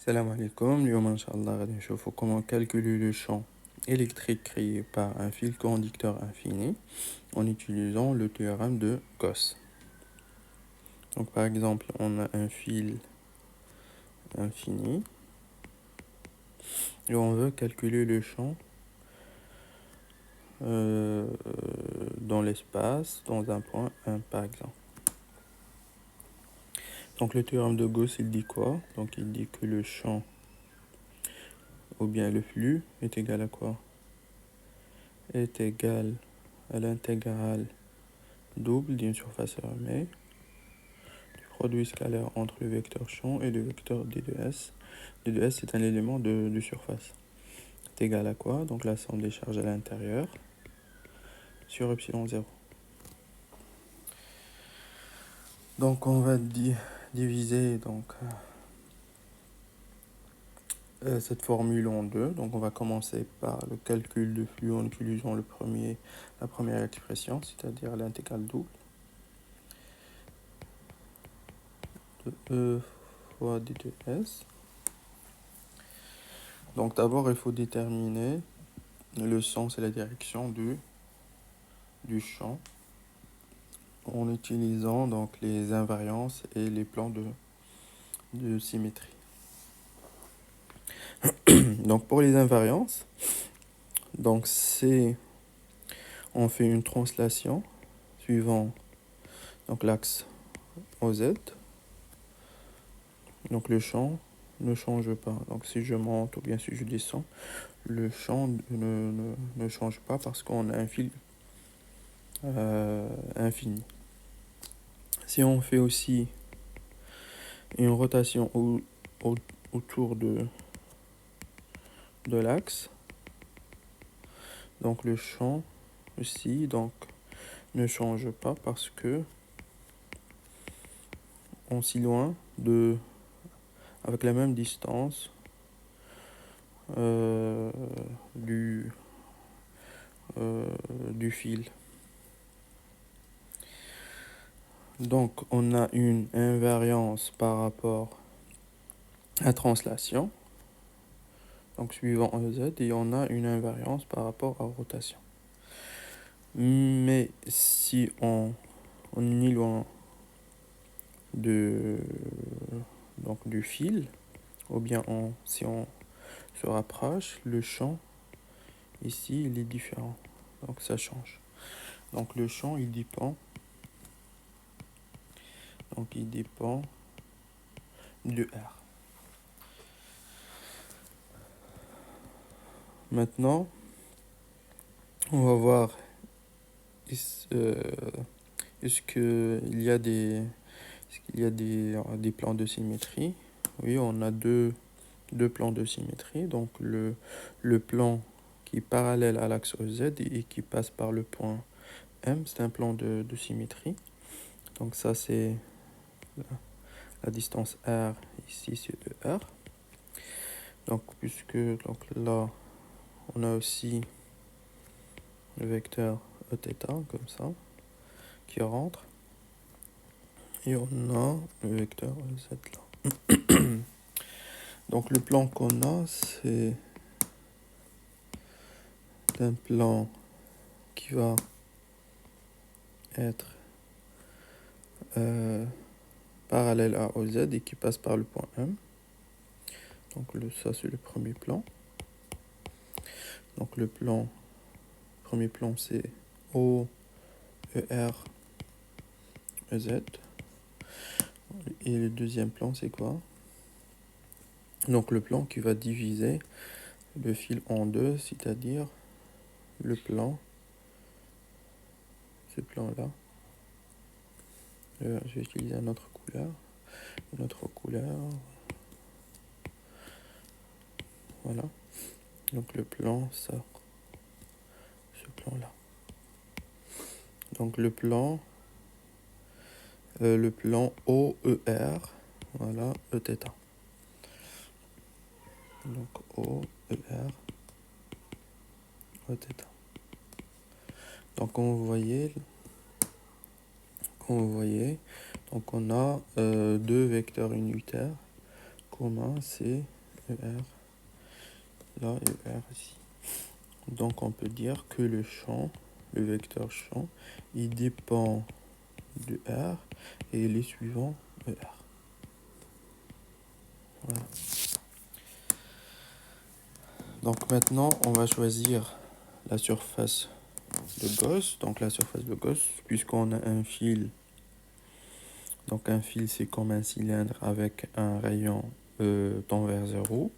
Salam alaikum, اليوم إن شاء الله غادي نشوفو comment calculer le champ électrique créé par un fil conducteur infini en utilisant le théorème de Gauss. Donc par exemple, on a un fil infini et on veut calculer le champ dans l'espace, dans un point 1 par exemple. Donc le théorème de Gauss, il dit quoi? Donc il dit que le champ ou bien le flux est égal à quoi? Est égal à l'intégrale double d'une surface fermée du produit scalaire entre le vecteur champ et le vecteur d2s. d2s c'est un élément de surface. C'est égal à quoi? Donc la somme des charges à l'intérieur sur epsilon 0. Donc on va diviser cette formule en deux. Donc on va commencer par le calcul de flux en utilisant la première expression, c'est-à-dire l'intégrale double de E fois d2s. Donc d'abord il faut déterminer le sens et la direction du champ en utilisant donc les invariances et les plans de symétrie. Donc pour les invariances, donc on fait une translation suivant donc l'axe OZ. Donc le champ ne change pas. Donc si je monte ou bien si je descends, le champ ne change pas parce qu'on a un fil infini. Si on fait aussi une rotation autour de l'axe, donc le champ aussi ne change pas parce que on s'éloigne avec la même distance du fil. Donc on a une invariance par rapport à translation, donc suivant EZ, et on a une invariance par rapport à rotation. Mais si on éloigne du fil, ou bien si on se rapproche, le champ ici il est différent, donc ça change. Donc le champ il dépend de R. Maintenant on va voir est-ce qu'il y a des plans de symétrie. Oui, on a deux plans de symétrie. Donc le plan qui est parallèle à l'axe OZ et qui passe par le point M, c'est un plan de symétrie. Donc ça c'est la distance R, ici c'est ER. Donc là on a aussi le vecteur Eθ comme ça qui rentre. Et on a le vecteur Z là. Donc le plan qu'on a, c'est un plan qui va être parallèle à OZ et qui passe par le point M. Donc ça c'est le premier plan. Donc le premier plan c'est O, ER, EZ. Et le deuxième plan c'est quoi? Donc le plan qui va diviser le fil en deux, c'est-à-dire ce plan là. Je vais utiliser une autre couleur. Voilà. Donc le plan sort ce plan là. Donc le plan OER, voilà, Eθ. Donc OER, Eθ. Donc comme vous voyez, donc on a deux vecteurs unitaires communs, c'est ER là et ER ici. Donc on peut dire que le champ, le vecteur champ, il dépend de R et il est suivant ER. Voilà. Donc maintenant, on va choisir la surface de Gauss. Donc la surface de Gauss, puisqu'on a un fil. Donc un fil, c'est comme un cylindre avec un rayon tend vers 0.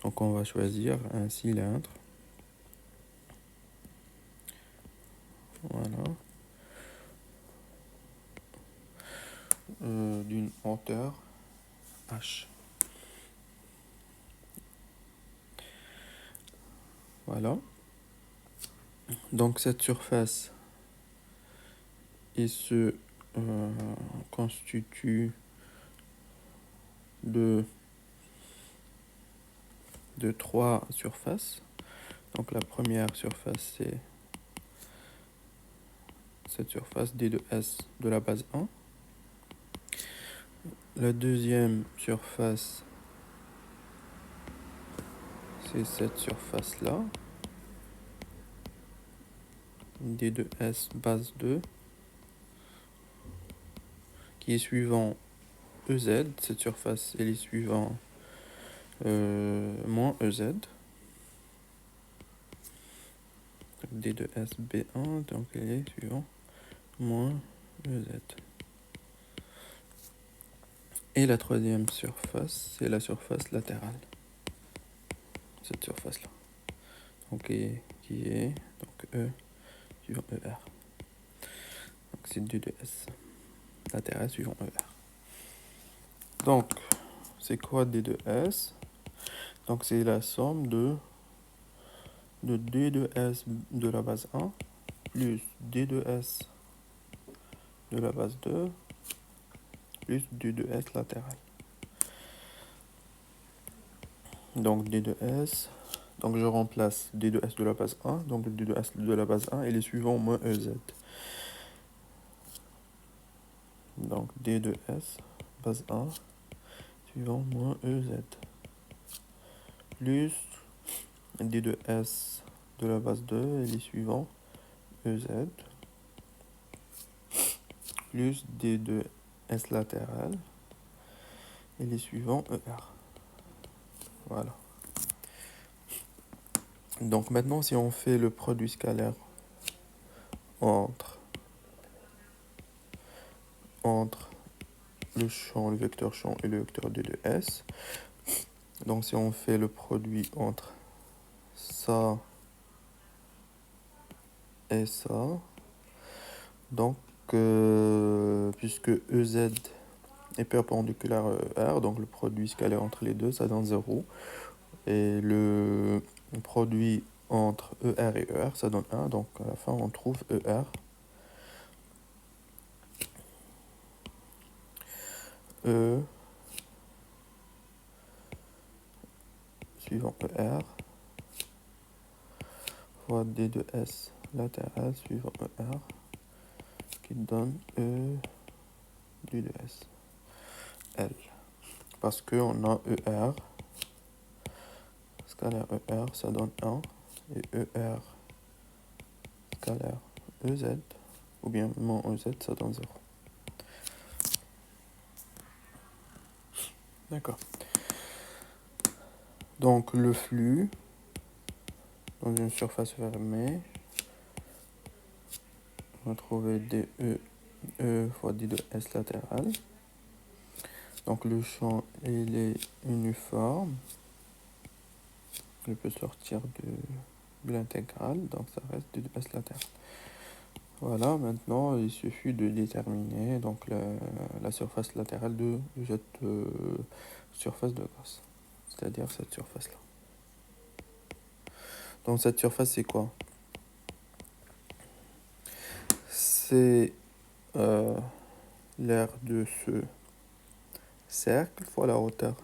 Donc on va choisir un cylindre. Voilà. D'une hauteur H. Voilà. Donc cette surface, il se constitue de trois surfaces. Donc la première surface, c'est cette surface D de S de la base 1. La deuxième surface, c'est cette surface-là, D de S base 2, qui est suivant EZ. Cette surface, elle est suivant moins EZ. D de S B1, donc elle est suivant moins EZ. Et la troisième surface, c'est la surface latérale. Cette surface-là. Donc, qui est donc E suivant ER. Donc, c'est D de S. Latéral suivant ER. Donc, c'est quoi D de S? Donc, c'est la somme de D de S de la base 1 plus D de S de la base 2 plus D de S latéral. Donc, D de S. Donc, je remplace D de S de la base 1. Donc, D de S de la base 1 et les suivants moins EZ. Donc, D de S, base 1, suivant moins EZ. Plus D de S de la base 2 et les suivants EZ. Plus D de S latéral et les suivants ER. Voilà. Donc maintenant, si on fait le produit scalaire entre le champ, le vecteur champ et le vecteur D de S, donc si on fait le produit entre ça et ça, donc puisque EZ est perpendiculaire à R, donc le produit scalaire entre les deux, ça donne 0. Et le produit entre ER et ER, ça donne 1. Donc à la fin, on trouve ER. E suivant ER fois D de S latéral suivant ER qui donne E D de S L. Parce qu'on a ER, scalaire ER, ça donne 1. Et ER scalaire EZ, ou bien moins EZ, ça donne 0. D'accord. Donc le flux dans une surface fermée, on va trouver DE fois D de S latéral. Donc le champ il est uniforme. Je peux sortir de l'intégrale, donc ça reste D de S latéral. Voilà, maintenant il suffit de déterminer donc la surface latérale de cette surface de Gauss, c'est-à-dire cette surface-là. Donc cette surface c'est quoi? C'est l'aire de ce cercle fois la hauteur.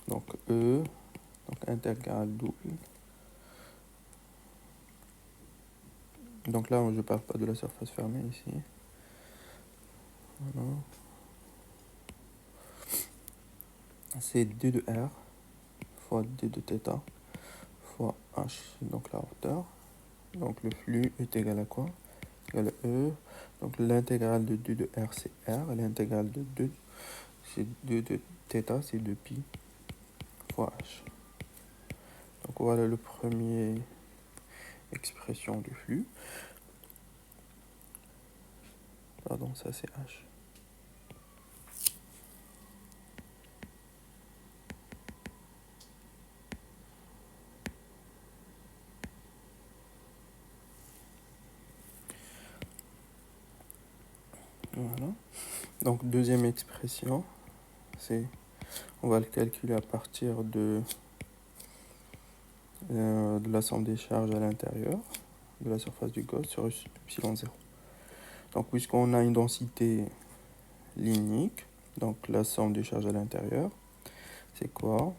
Donc E, donc intégrale double. Donc là, je ne parle pas de la surface fermée ici. Voilà. c'est d de r fois d de θ fois h, donc la hauteur. Donc le flux est égal à quoi? Égal à E. Donc l'intégrale de d de r, c'est r. L'intégrale de 2, c'est 2 de θ, c'est 2π fois h. Donc voilà le premier expression du flux. Pardon, ça c'est h. Voilà. Donc deuxième expression, c'est, on va le calculer à partir de la somme des charges à l'intérieur de la surface du Gauss sur epsilon 0. Donc puisqu'on a une densité linéique, donc la somme des charges à l'intérieur, c'est quoi?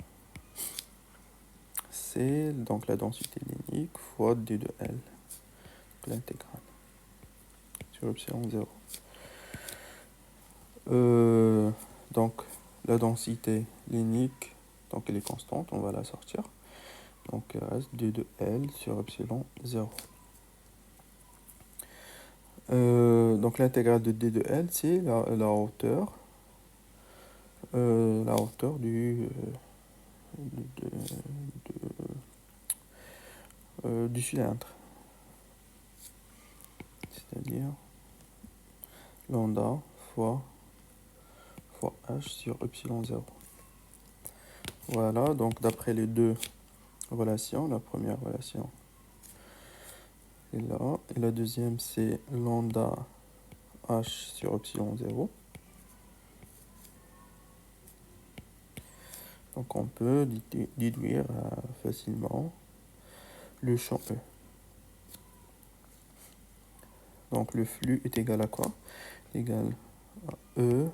C'est donc la densité linéique fois d de L, l'intégrale, sur epsilon 0. Donc la densité linéique, donc elle est constante, on va la sortir. Donc il reste d de L sur epsilon 0. Donc l'intégrale de d de L, c'est la hauteur du cylindre. C'est-à-dire lambda fois h sur epsilon 0. Voilà, donc d'après les deux relations, la première relation est là, et la deuxième c'est lambda h sur epsilon 0. Donc on peut déduire facilement le champ E. Donc le flux est égal à quoi? Égal à E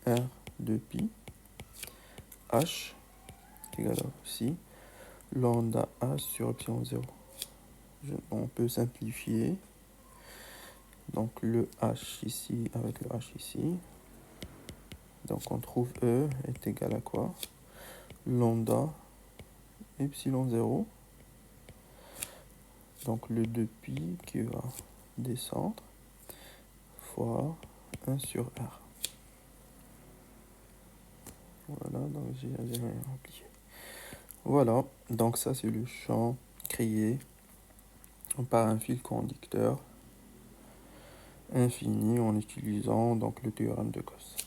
R de pi h égal à aussi lambda h sur epsilon 0. On peut simplifier. Donc le h ici avec le h ici. Donc on trouve E est égal à quoi? Lambda epsilon 0. Donc le 2pi qui va descendre fois 1 sur R. Voilà, donc j'ai rempli. Voilà, donc ça c'est le champ créé par un fil conducteur infini en utilisant donc le théorème de Gauss.